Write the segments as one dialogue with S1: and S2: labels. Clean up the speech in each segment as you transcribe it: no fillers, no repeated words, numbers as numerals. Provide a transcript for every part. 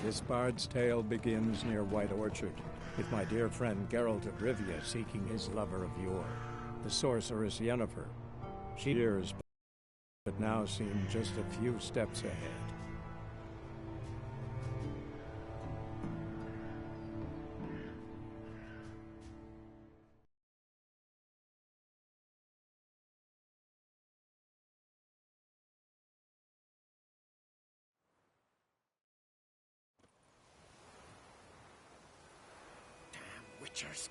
S1: This bard's tale begins near White Orchard, with my dear friend Geralt of Rivia seeking his lover of yore, the sorceress Yennefer. She hears, but now seemed just a few steps ahead.
S2: Witchers.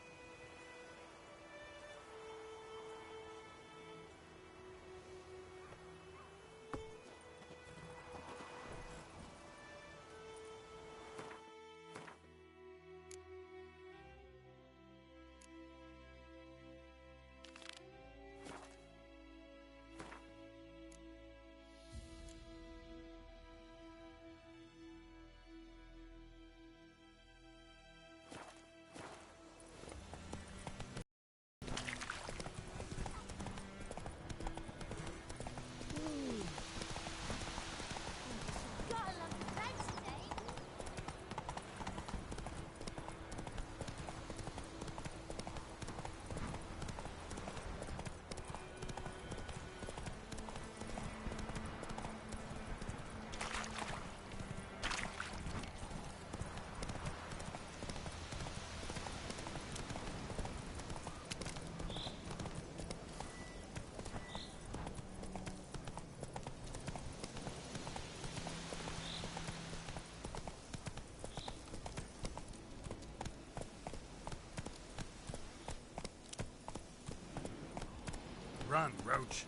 S3: Run, Roach.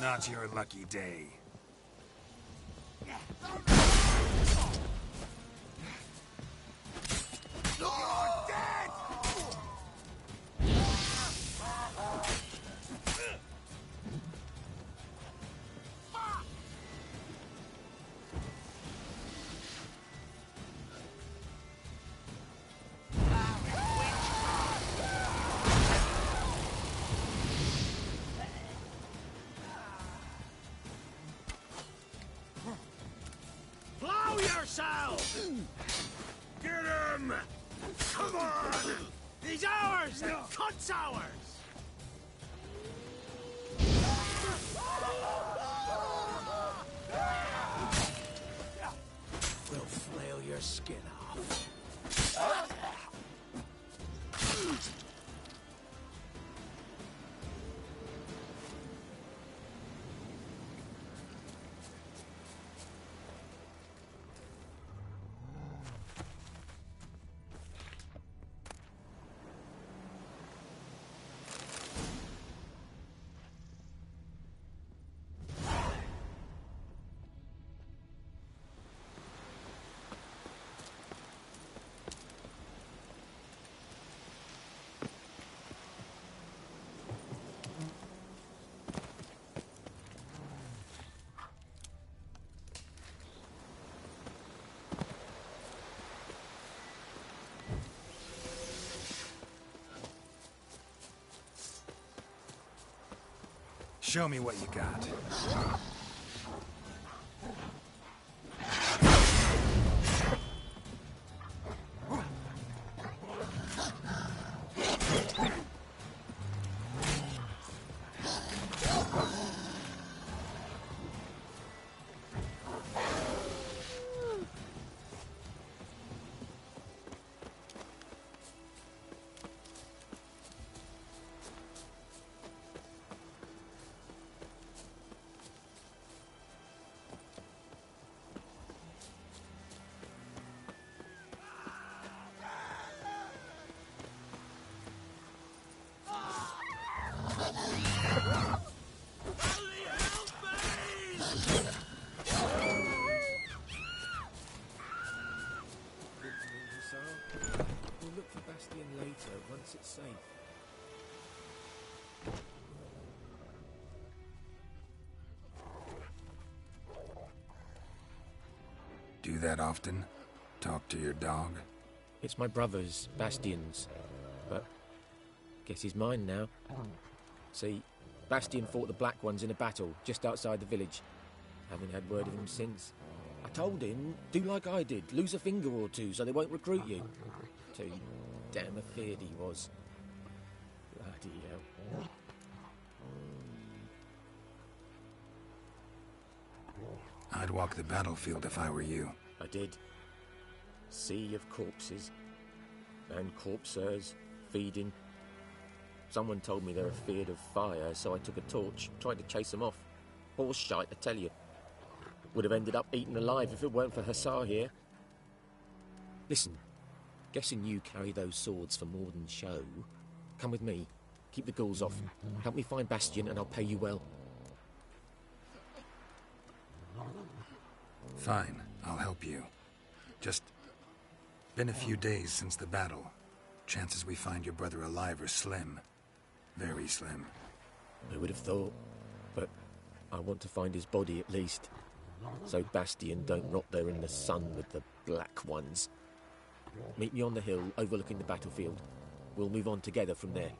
S3: Not your lucky day.
S2: Get him! Come on! He's ours! The cunt's ours! We'll flail your skin off.
S3: Show me what you got. Do that often? Talk to your dog?
S4: It's my brother's, Bastian's, but guess he's mine now. See, Bastian fought the Black Ones in a battle just outside the village. Haven't had word of him since. I told him, do like I did, lose a finger or two so they won't recruit you. Too damn afeard he was. Bloody hell.
S3: I'd walk the battlefield if I were you.
S4: I did. Sea of corpses. And corpsers, feeding. Someone told me they're afeard of fire, so I took a torch, tried to chase them off. Horse shite, I tell you. Would have ended up eaten alive if it weren't for Hussar here. Listen, guessing you carry those swords for more than show. Come with me. Keep the ghouls off. Help me find Bastian and I'll pay you well.
S3: Fine, I'll help you. Just been a few days since the battle. Chances we find your brother alive are slim. Very slim.
S4: I would have thought, but I want to find his body at least. So Bastian don't rot there in the sun with the Black Ones. Meet me on the hill overlooking the battlefield. We'll move on together from there.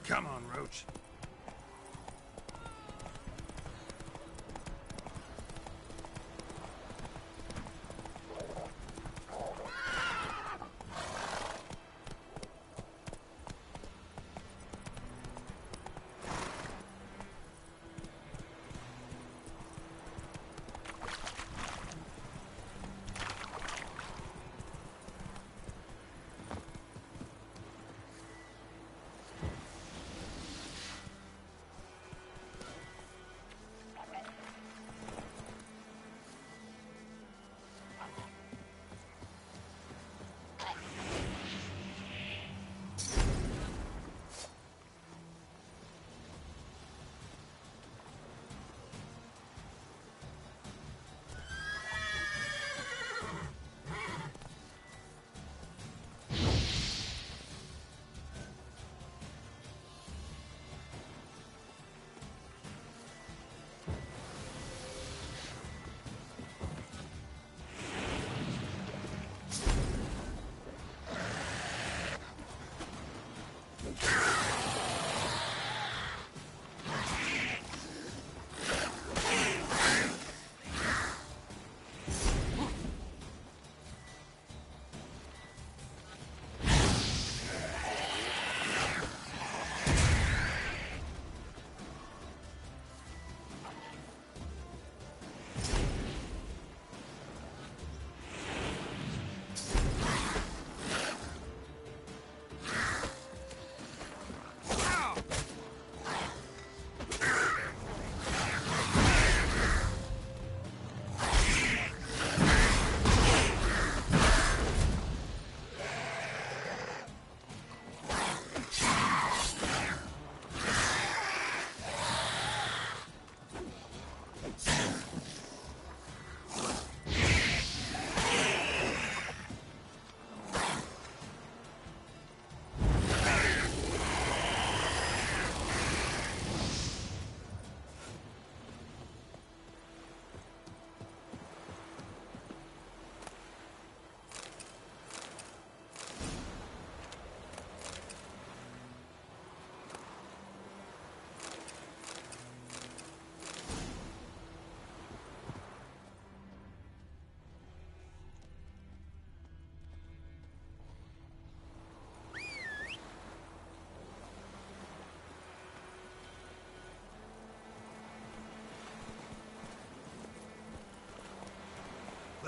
S3: Come on, Roach.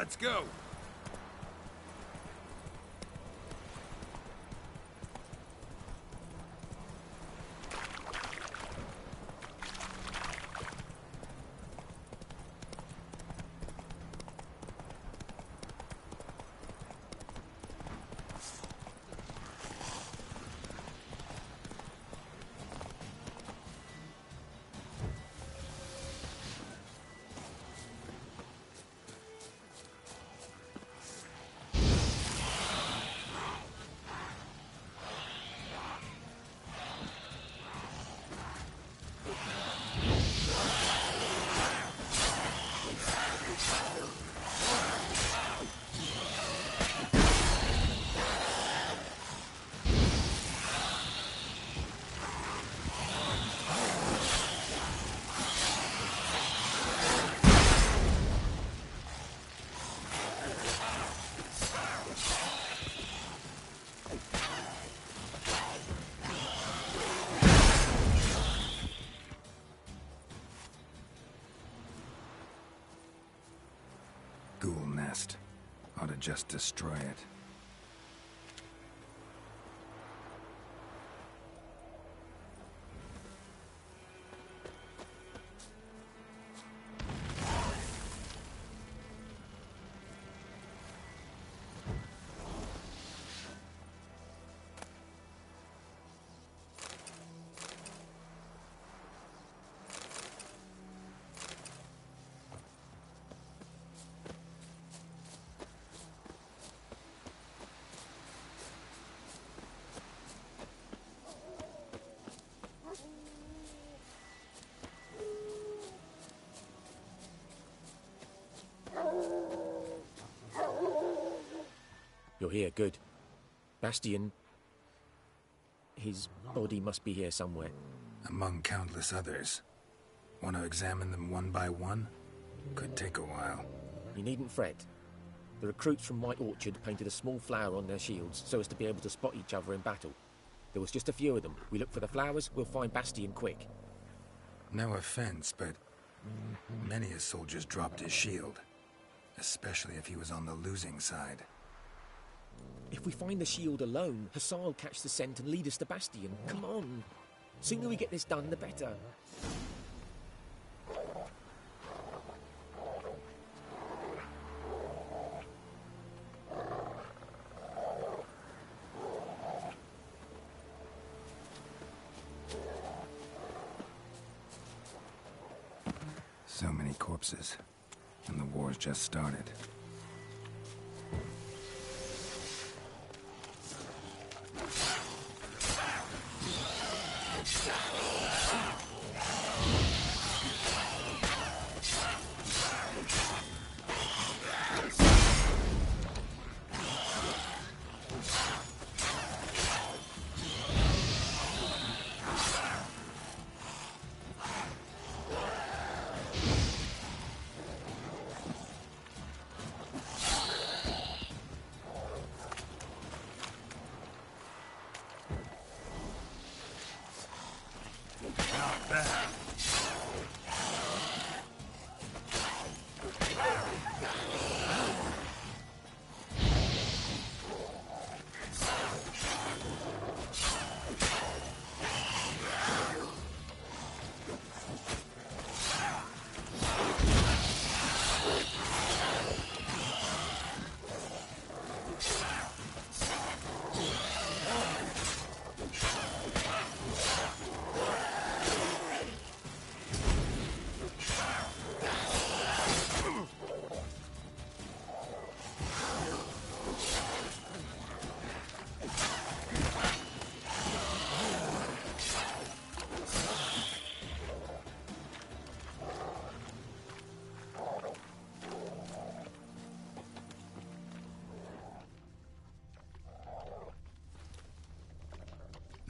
S3: Let's go! Ghoul nest. Ought to just destroy it.
S4: You're here, good. Bastion... his body must be here somewhere.
S3: Among countless others. Want to examine them one by one? Could take a while.
S4: You needn't fret. The recruits from White Orchard painted a small flower on their shields so as to be able to spot each other in battle. There was just a few of them. We look for the flowers, we'll find Bastion quick.
S3: No offense, but many a soldier's dropped his shield. Especially if he was on the losing side.
S4: If we find the shield alone, Hassan will catch the scent and lead us to Bastion. Come on. Sooner we get this done, the better.
S3: So many corpses. And the war's just started.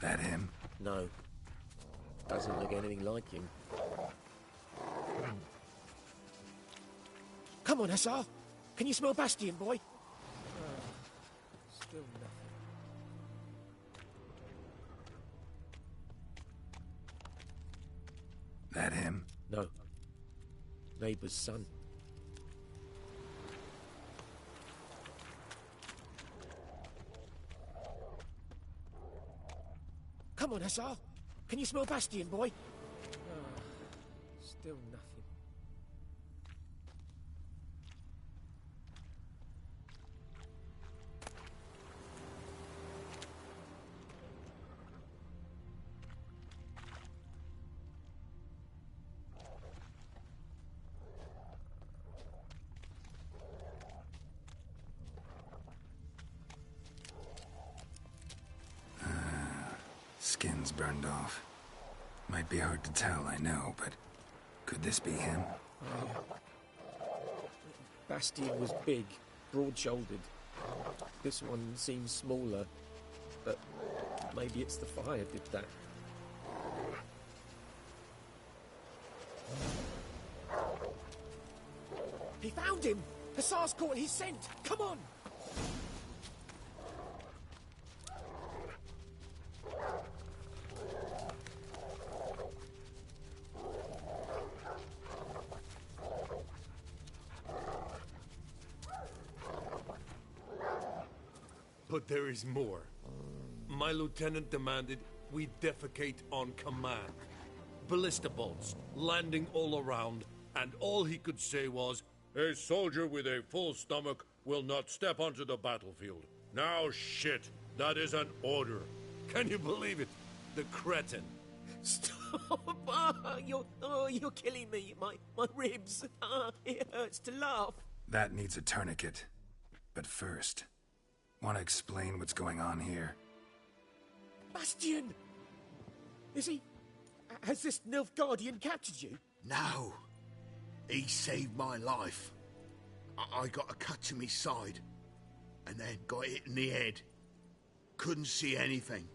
S3: That him?
S4: No. Doesn't look anything like him. Come on, Hassan. Can you smell Bastion, boy? Still nothing.
S3: That him?
S4: No. Neighbour's son. Come on, Hussar. Can you smell Bastion, boy? Ah, still nothing.
S3: Skin's burned off. Might be hard to tell, I know, but could this be him?
S4: Bastion was big, broad-shouldered. This one seems smaller, but maybe it's the fire did that. He found him! Hussar's caught his scent! Come on!
S5: But there is more. My lieutenant demanded we defecate on command. Ballista bolts, landing all around, and all he could say was, "A soldier with a full stomach will not step onto the battlefield." Now shit, that is an order. Can you believe it? The cretin.
S4: Stop! You're killing me. My ribs. It hurts to laugh.
S3: That needs a tourniquet. But first, want to explain what's going on here?
S4: Bastion! Is he... Has this Nilfgaardian captured you?
S2: No. He saved my life. I got a cut to my side, and then got hit in the head. Couldn't see anything.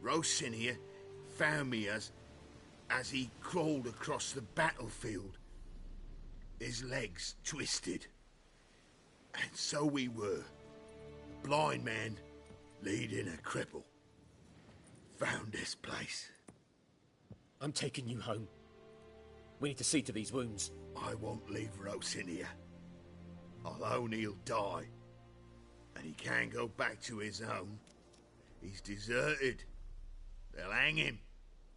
S2: Rosinia found me as he crawled across the battlefield. His legs twisted. And so we were. Blind man leading a cripple. Found this place.
S4: I'm taking you home. We need to see to these wounds.
S2: I won't leave Rosinia. Alone he'll die. And he can't go back to his home. He's deserted. They'll hang him.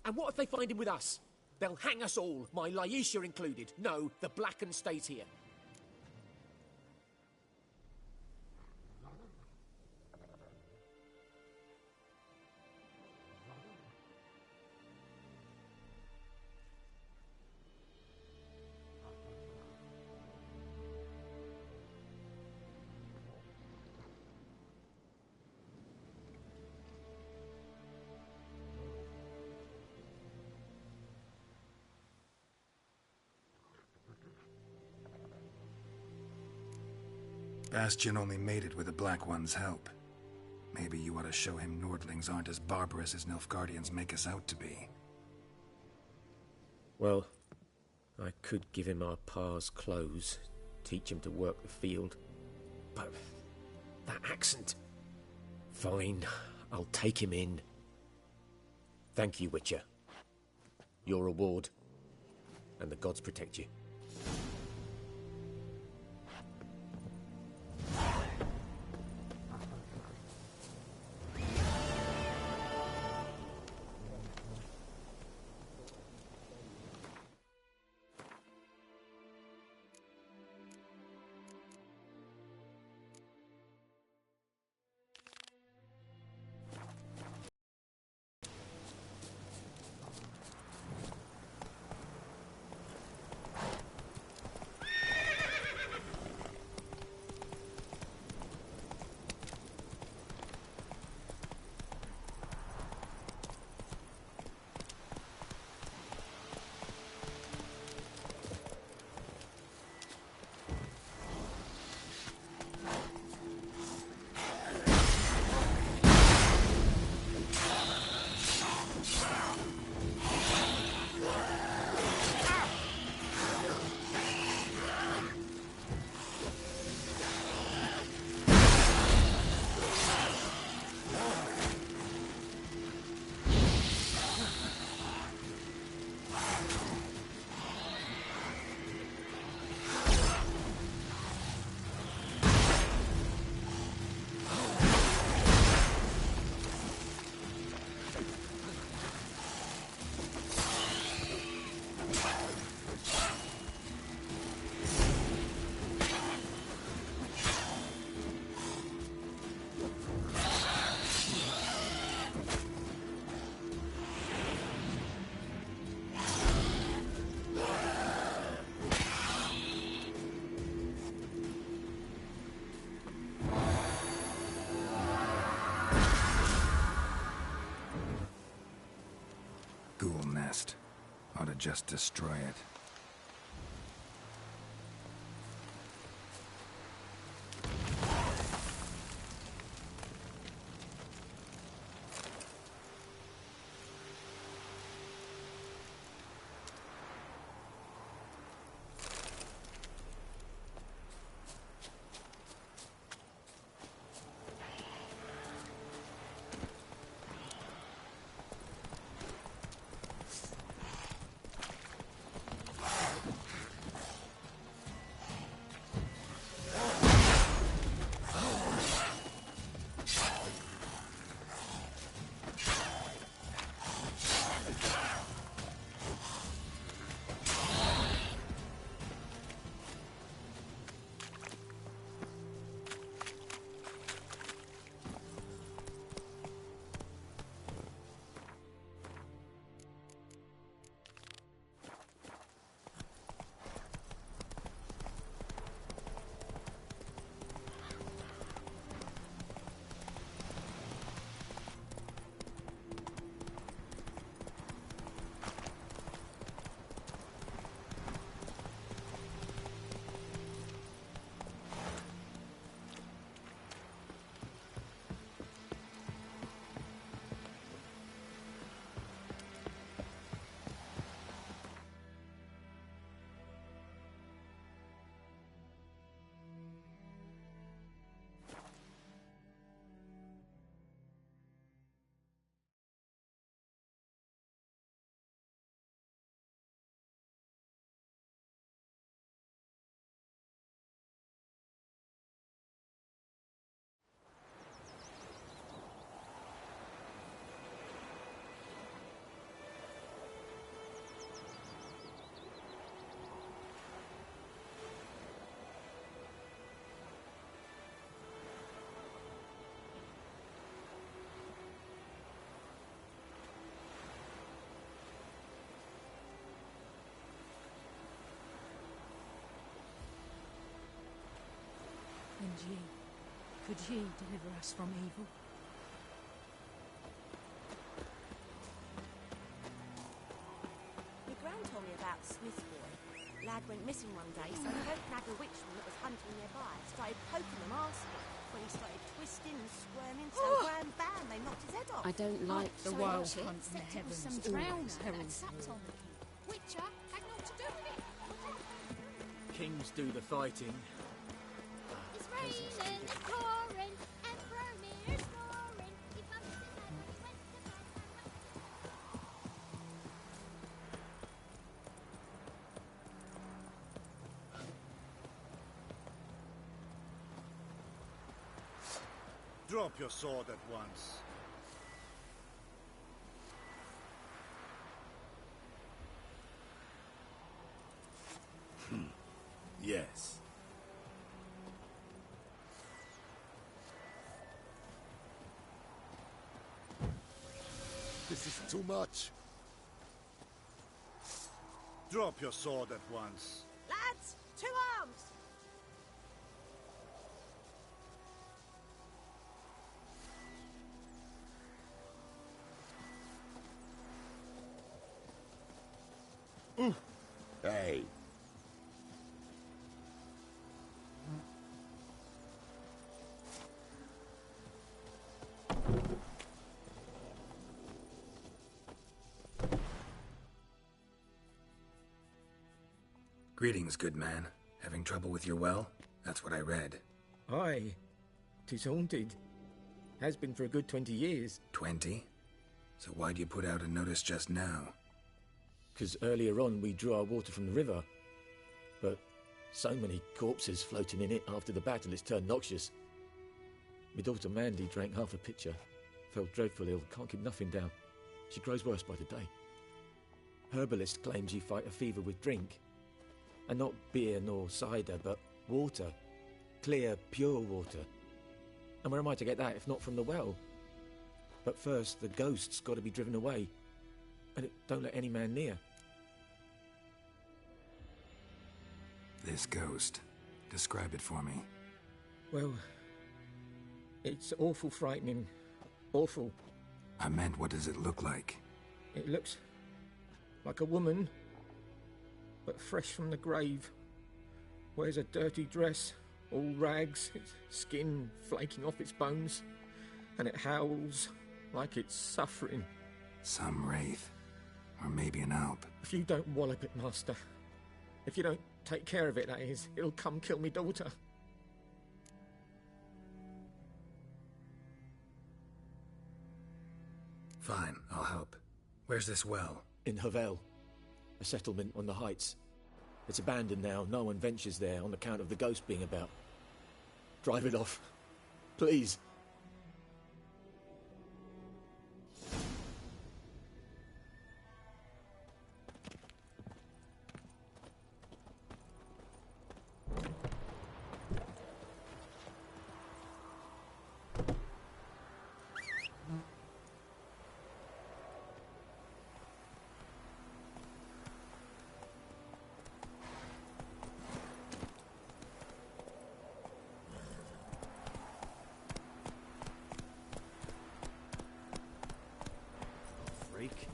S4: And what if they find him with us? They'll hang us all, my Laisha included. No, the Blacken stays here.
S3: Bastion only made it with the Black One's help. Maybe you ought to show him Nordlings aren't as barbarous as Nilfgaardians make us out to be.
S4: Well, I could give him our pa's clothes, teach him to work the field. But that accent... Fine, I'll take him in. Thank you, Witcher. Your reward. And the gods protect you.
S3: just destroy it.
S6: And ye, could ye deliver us from evil?
S7: My gran told me about Smith boy. Lad went missing one day, so the folk nagger witchman that was hunting nearby started poking him asking. When he started twisting and squirming, so Gran bam, they knocked his head off.
S6: I don't like the
S7: sorry,
S6: wild
S7: shit.
S6: hunt in the
S8: Except it was
S6: heavens.
S8: some drowner
S6: Always
S8: that
S6: heralds
S8: sapped
S6: war.
S8: on the king. Witcher had naught to do with it.
S4: Kings do the fighting.
S8: It's raining, it's pouring, and Bromir's snoring. He bumped his head when he went to fight.
S9: Drop your sword at once.
S2: Yes.
S9: This is too much. Drop your sword at once.
S7: Lads, 2 arms!
S2: Hey.
S3: Greetings, good man. Having trouble with your well? That's what I read.
S4: Aye. 'Tis haunted. Has been for a good 20 years.
S3: 20? So why'd you put out a notice just now?
S4: 'Cause earlier on we drew our water from the river. But so many corpses floating in it after the battle it's turned noxious. My daughter Mandy drank half a pitcher. Felt dreadful ill, can't keep nothing down. She grows worse by the day. Herbalist claims you fight a fever with drink. And not beer nor cider, but water. Clear, pure water. And where am I to get that if not from the well? But first, the ghost's got to be driven away. And it don't let any man near.
S3: This ghost. Describe it for me.
S4: Well, it's awful frightening. Awful.
S3: I meant, what does it look like?
S4: It looks like a woman but fresh from the grave. Wears a dirty dress, all rags, its skin flaking off its bones, and it howls like it's suffering.
S3: Some wraith. Or maybe an alp.
S4: If you don't wallop it, Master, if you don't take care of it, that is, it'll come kill me daughter.
S3: Fine, I'll help. Where's this well?
S4: In Havel, a settlement on the heights. It's abandoned now. No one ventures there on account of the ghost being about. Drive it off. Please.
S1: Freak.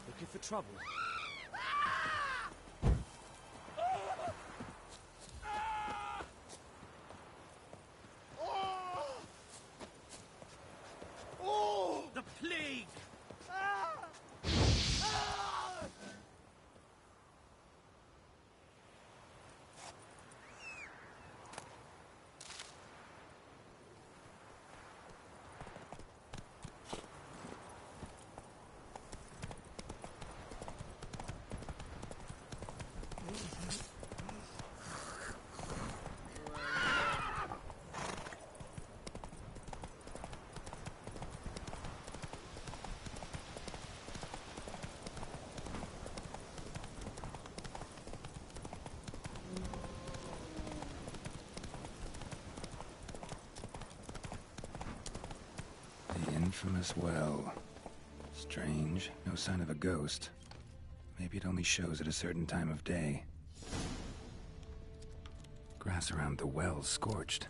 S1: Looking for trouble?
S9: The plague!
S3: The infamous well. Strange, no sign of a ghost. Maybe it only shows at a certain time of day. Grass around the well's scorched.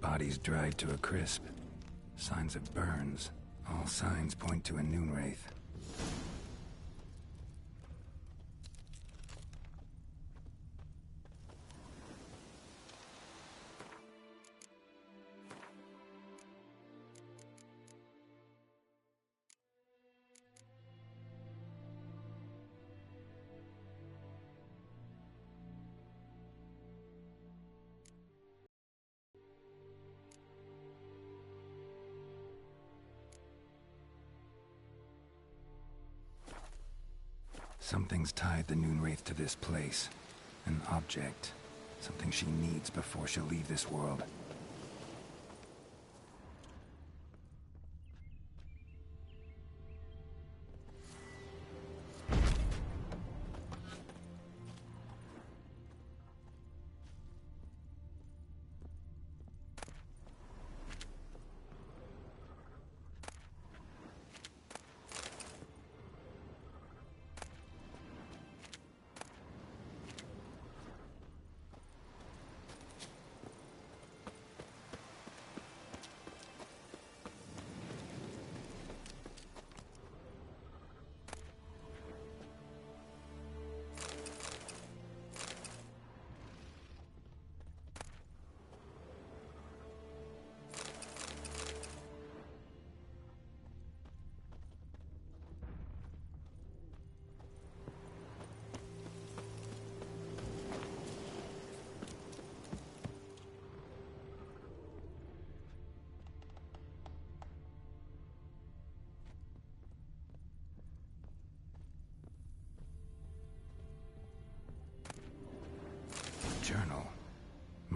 S3: Bodies dried to a crisp. Signs of burns. All signs point to a noon wraith. Something's tied the noon wraith to this place. An object. Something she needs before she'll leave this world.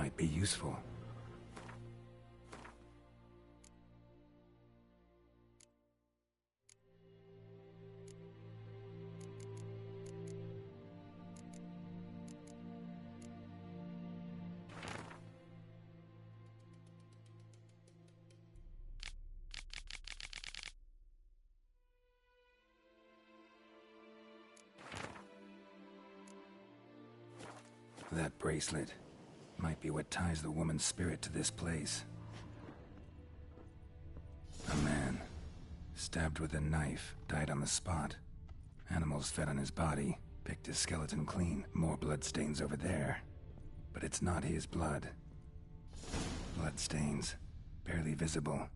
S3: Might be useful. That bracelet might be what ties the woman's spirit to this place. A man, stabbed with a knife, died on the spot. Animals fed on his body, picked his skeleton clean. More bloodstains over there. But it's not his blood. Bloodstains, barely visible.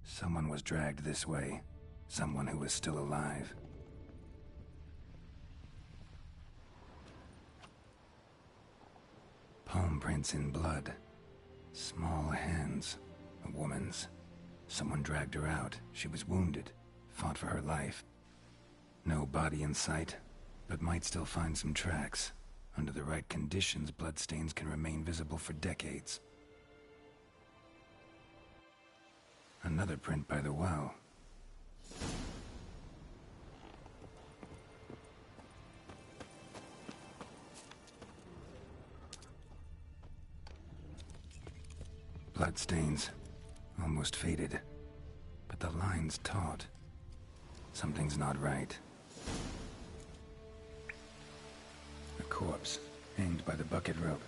S3: Someone was dragged this way. Someone who was still alive. Palm prints in blood. Small hands. A woman's. Someone dragged her out. She was wounded. Fought for her life. No body in sight, but might still find some tracks. Under the right conditions, bloodstains can remain visible for decades. Another print by the well. Bloodstains, almost faded, but the line's taut. Something's not right. A corpse, hanged by the bucket rope.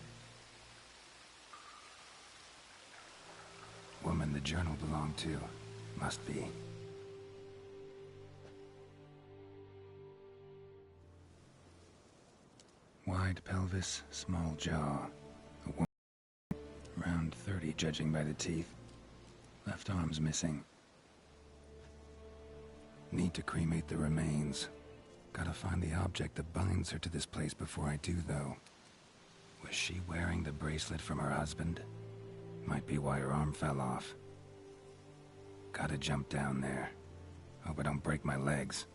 S3: Woman the journal belonged to, must be. Wide pelvis, small jaw. A woman, around 30 judging by the teeth. Left arm's missing. Need to cremate the remains. Gotta find the object that binds her to this place before I do, though. Was she wearing the bracelet from her husband? Might be why her arm fell off. Gotta jump down there. Hope I don't break my legs.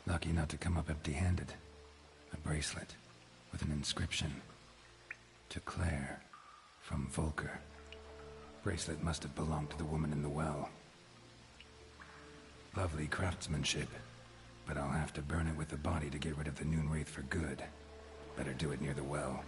S3: Lucky not to come up empty-handed. A bracelet with an inscription. To Claire, from Volker. Bracelet must have belonged to the woman in the well. Lovely craftsmanship, but I'll have to burn it with the body to get rid of the Noon Wraith for good. Better do it near the well.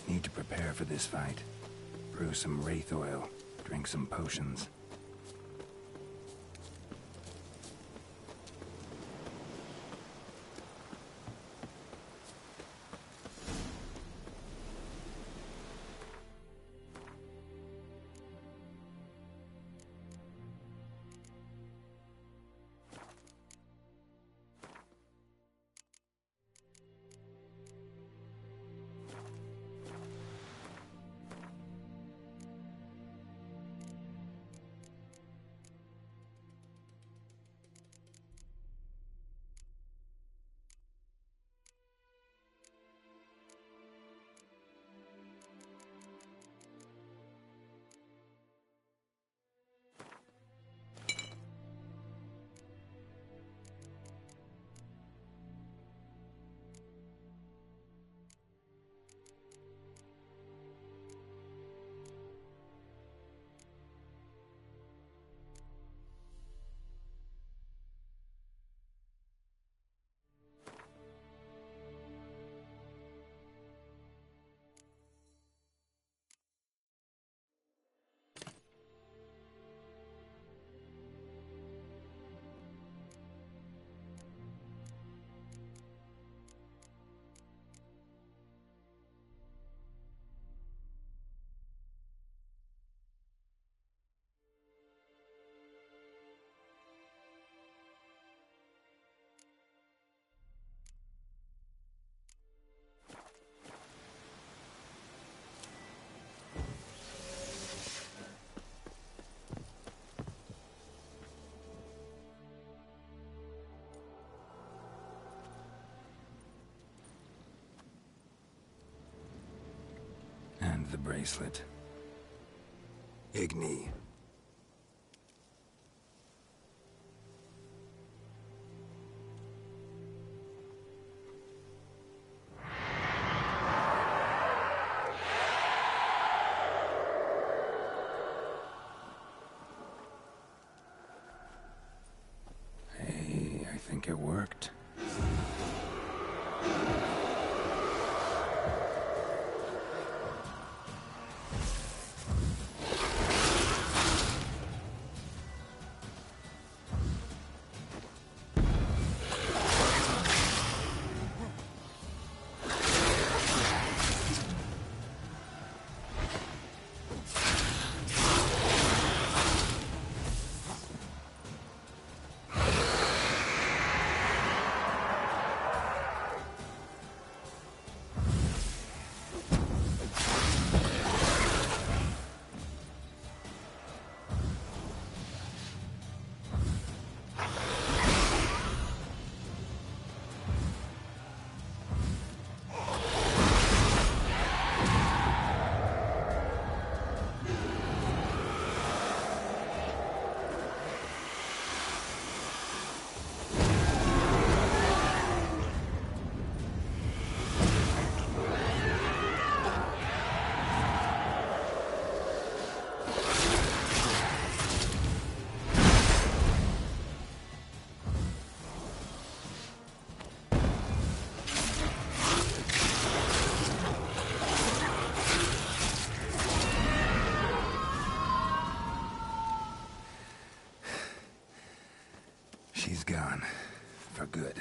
S3: Need to prepare for this fight. Brew some wraith oil, drink some potions. And the bracelet. Igni. Hey, I think it worked. She's gone. For good.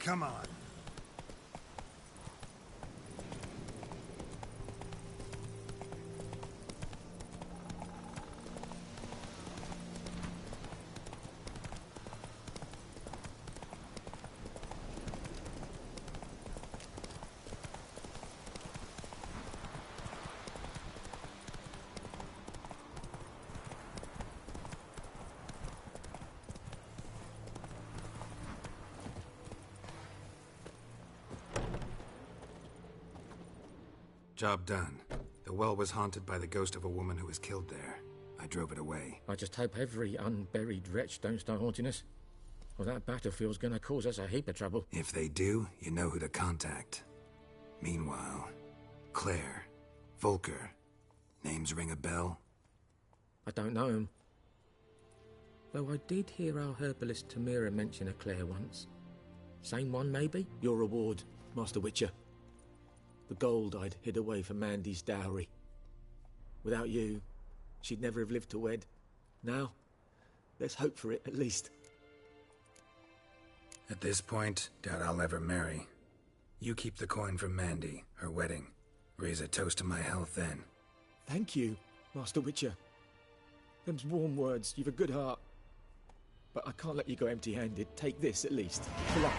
S9: Come on.
S3: Job done. The well was haunted by the ghost of a woman who was killed there. I drove it away.
S4: I just hope every unburied wretch don't start haunting us. Well, that battlefield's gonna cause us a heap of trouble.
S3: If they do, you know who to contact. Meanwhile, Claire, Volker, names ring a bell?
S4: I don't know him. Though I did hear our herbalist Tamira mention a Claire once. Same one, maybe? Your reward, Master Witcher. The gold I'd hid away for Mandy's dowry. Without you, she'd never have lived to wed. Now, let's hope for it, at least.
S3: At this point, doubt I'll ever marry. You keep the coin from Mandy, her wedding. Raise a toast to my health then.
S4: Thank you, Master Witcher. Them's warm words, you've a good heart. But I can't let you go empty-handed. Take this, at least. For luck.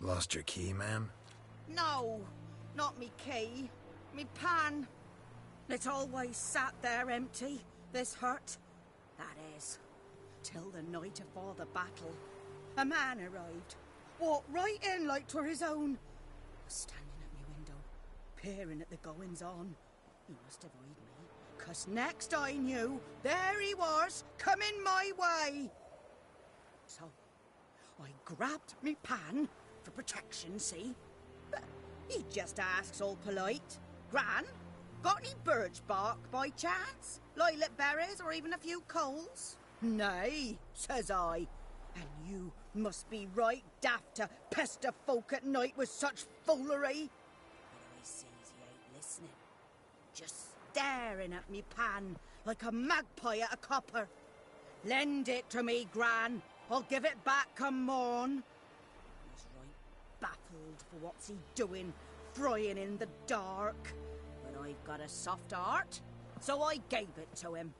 S3: Lost your key, ma'am?
S7: No, not me key. Me pan. It always sat there empty, this hut. That is, till the night afore the battle. A man arrived, walked right in like 'twere his own. Was standing at me window, peering at the goings-on. He must avoid me, 'cause next I knew, there he was, coming my way. So, I grabbed me pan, for protection, see? But he just asks all polite, Gran, got any birch bark by chance? Lilac berries or even a few coals? Nay, says I. And you must be right daft to pester folk at night with such foolery. But I sees he ain't listening. Just staring at me pan like a magpie at a copper. Lend it to me, Gran. I'll give it back come morn. He's right baffled for what's he doing, frying in the dark. But I've got a soft heart, so I gave it to him.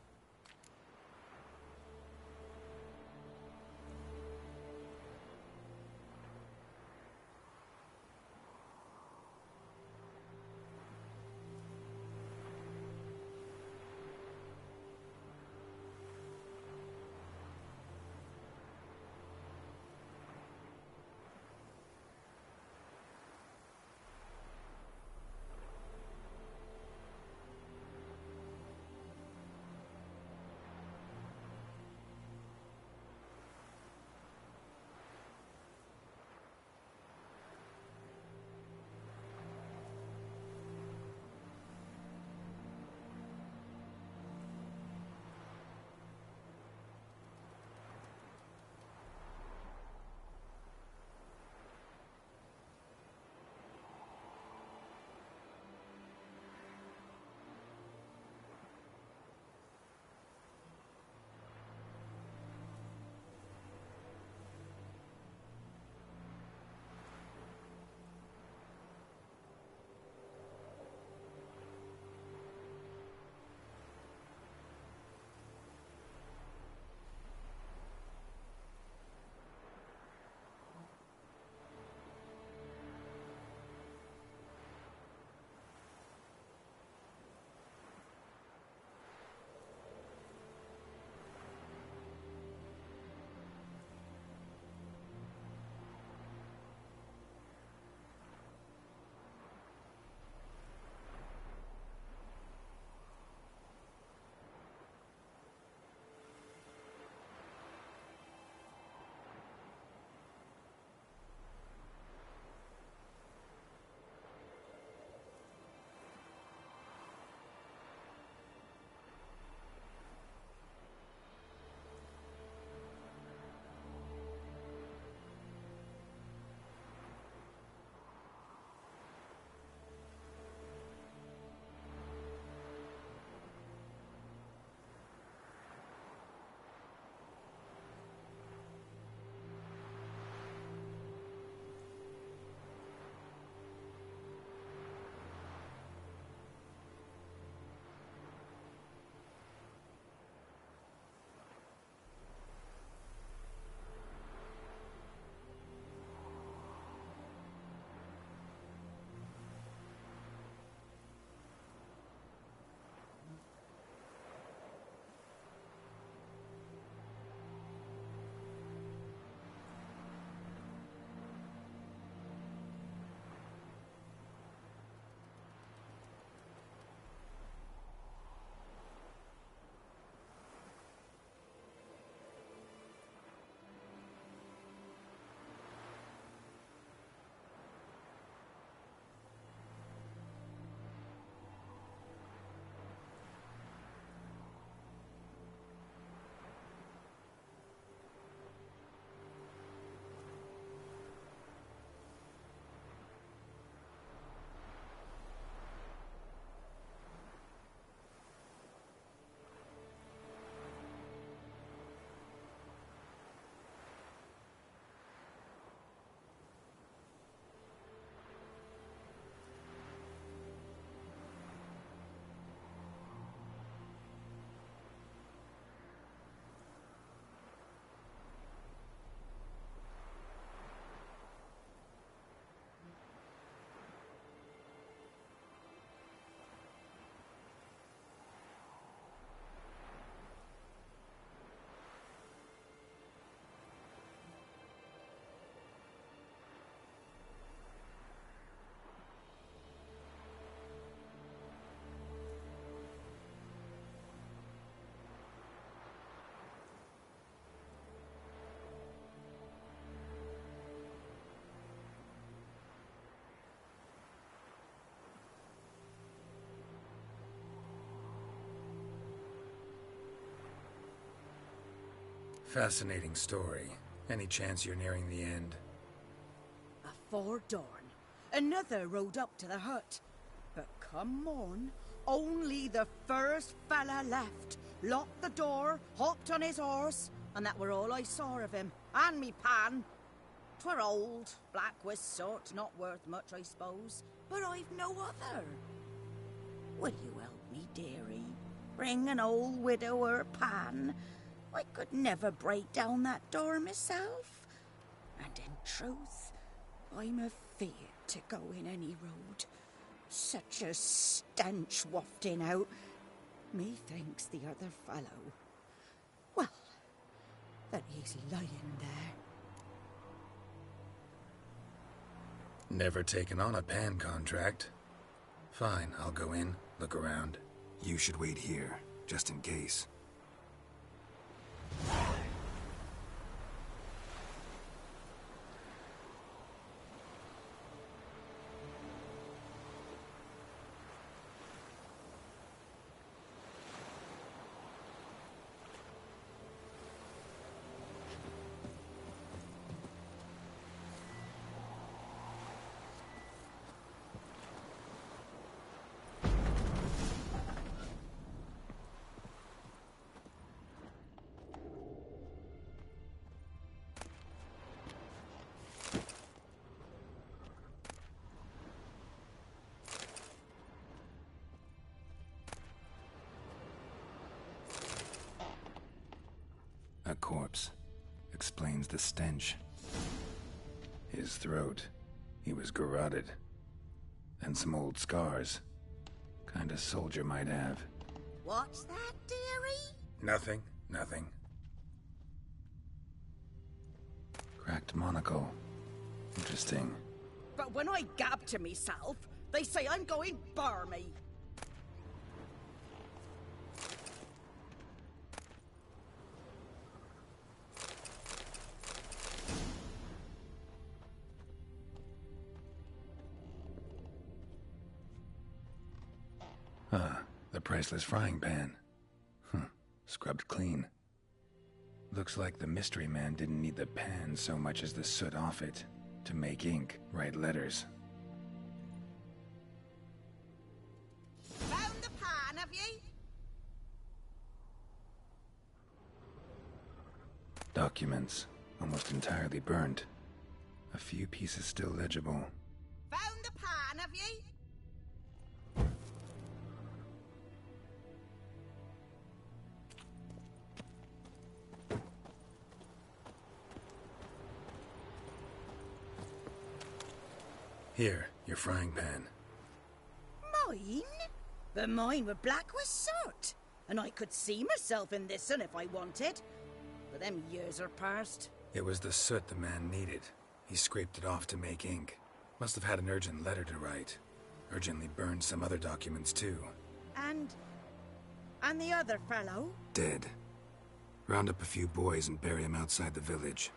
S3: Fascinating story. Any chance you're nearing the end?
S7: Afore dawn, another rode up to the hut. But come morn, only the first fella left. Locked the door, hopped on his horse, and that were all I saw of him. And me pan. 'Twere old, black with soot, not worth much, I suppose. But I've no other. Will you help me, dearie? Bring an old widower pan. I could never break down that door myself. And in truth, I'm afeard to go in any road. Such a stench wafting out. Methinks the other fellow, well, that he's lying there.
S3: Never taken on a pan contract. Fine, I'll go in, look around. You should wait here, just in case. A corpse. Explains the stench. His throat. He was garroted. And some old scars. Kind of soldier might have.
S7: What's that, dearie?
S3: Nothing. Cracked monocle. Interesting.
S7: But when I gab to myself, they say I'm going barmy.
S3: The priceless frying pan. Scrubbed clean. Looks like the mystery man didn't need the pan so much as the soot off it to make ink, write letters.
S7: Found the pan, have ye?
S3: Documents, almost entirely burnt. A few pieces still legible.
S7: Found the pan, have ye?
S3: Here, your frying pan.
S7: Mine? But mine were black with soot. And I could see myself in this one if I wanted. But them years are past.
S3: It was the soot the man needed. He scraped it off to make ink. Must have had an urgent letter to write. Urgently burned some other documents too.
S7: And the other fellow?
S3: Dead. Round up a few boys and bury him outside the village.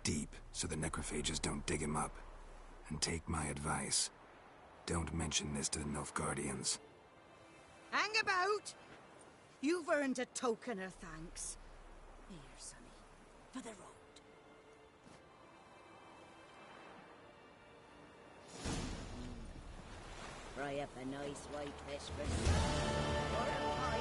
S3: Deep, so the necrophages don't dig him up. And take my advice. Don't mention this to the Nilfgaardians.
S7: Hang about! You've earned a token of thanks. Here, sonny, for the road. Fry up a nice white fish for or a pie.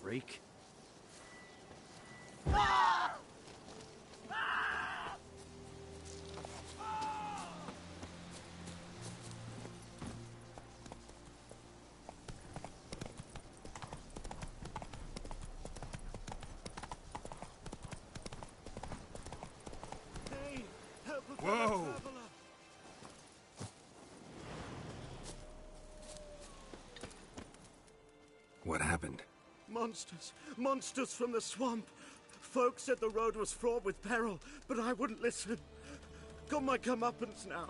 S9: freak. Hey, help a fellow
S3: Whoa.
S9: traveler.
S3: What happened?
S9: Monsters! Monsters from the swamp! Folks said the road was fraught with peril, but I wouldn't listen. Got my comeuppance now.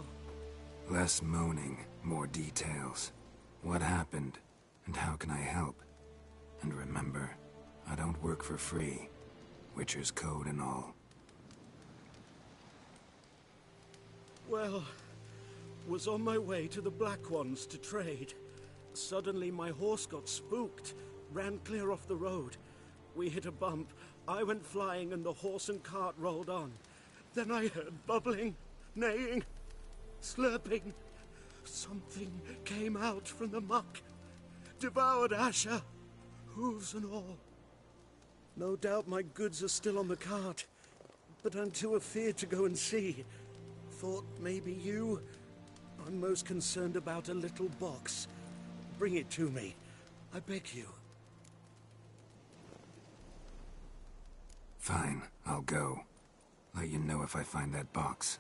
S3: Less moaning, more details. What happened, and how can I help? And remember, I don't work for free. Witcher's code and all.
S9: Well, was on my way to the Black Ones to trade. Suddenly my horse got spooked, ran clear off the road. We hit a bump, I went flying and the horse and cart rolled on. Then I heard bubbling, neighing, slurping. Something came out from the muck, devoured Asher, hooves and all. No doubt my goods are still on the cart, but I'm too afeard to go and see. Thought maybe you. I'm most concerned about a little box. Bring it to me, I beg you.
S3: Fine, I'll go. Let you know if I find that box.